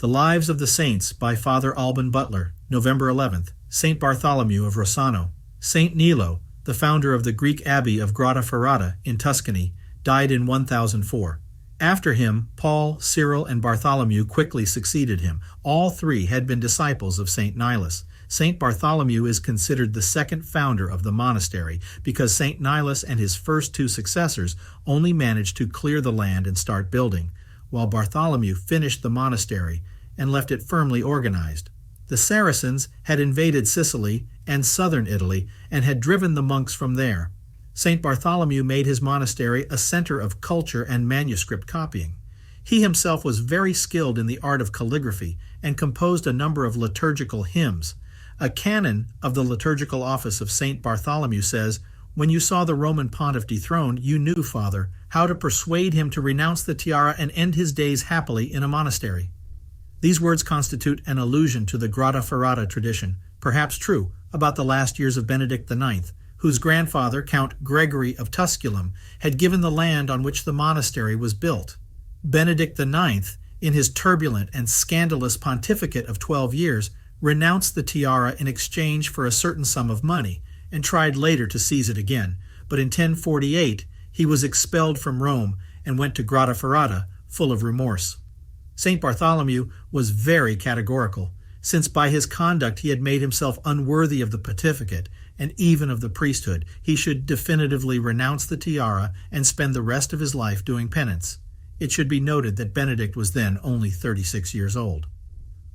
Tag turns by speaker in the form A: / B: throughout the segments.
A: The Lives of the Saints by Father Alban Butler, November 11th. St. Bartholomew of Rossano. St. Nilo, the founder of the Greek Abbey of Grottaferrata in Tuscany, died in 1004. After him, Paul, Cyril, and Bartholomew quickly succeeded him. All three had been disciples of St. Nilus. St. Bartholomew is considered the second founder of the monastery because St. Nilus and his first two successors only managed to clear the land and start building, while Bartholomew finished the monastery and left it firmly organized. The Saracens had invaded Sicily and southern Italy and had driven the monks from there. St. Bartholomew made his monastery a center of culture and manuscript copying. He himself was very skilled in the art of calligraphy and composed a number of liturgical hymns. A canon of the liturgical office of St. Bartholomew says, "When you saw the Roman Pontiff dethroned, you knew, Father, how to persuade him to renounce the tiara and end his days happily in a monastery." These words constitute an allusion to the Grottaferrata tradition, perhaps true, about the last years of Benedict IX, whose grandfather, Count Gregory of Tusculum, had given the land on which the monastery was built. Benedict IX, in his turbulent and scandalous pontificate of 12 years, renounced the tiara in exchange for a certain sum of money, and tried later to seize it again, but in 1048 he was expelled from Rome and went to Grottaferrata, full of remorse. St. Bartholomew was very categorical, since by his conduct he had made himself unworthy of the pontificate and even of the priesthood. He should definitively renounce the tiara and spend the rest of his life doing penance. It should be noted that Benedict was then only 36 years old.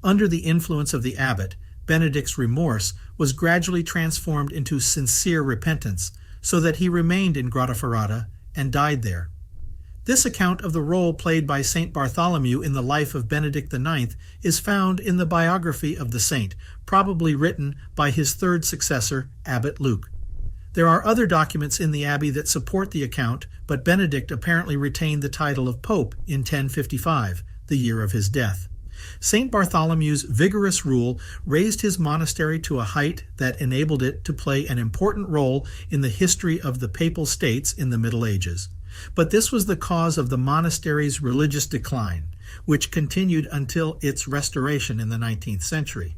A: Under the influence of the abbot, Benedict's remorse was gradually transformed into sincere repentance, so that he remained in Grottaferrata and died there. This account of the role played by St. Bartholomew in the life of Benedict IX is found in the biography of the saint, probably written by his third successor, Abbot Luke. There are other documents in the abbey that support the account, but Benedict apparently retained the title of Pope in 1055, the year of his death. St. Bartholomew's vigorous rule raised his monastery to a height that enabled it to play an important role in the history of the Papal States in the Middle Ages. But this was the cause of the monastery's religious decline, which continued until its restoration in the 19th century.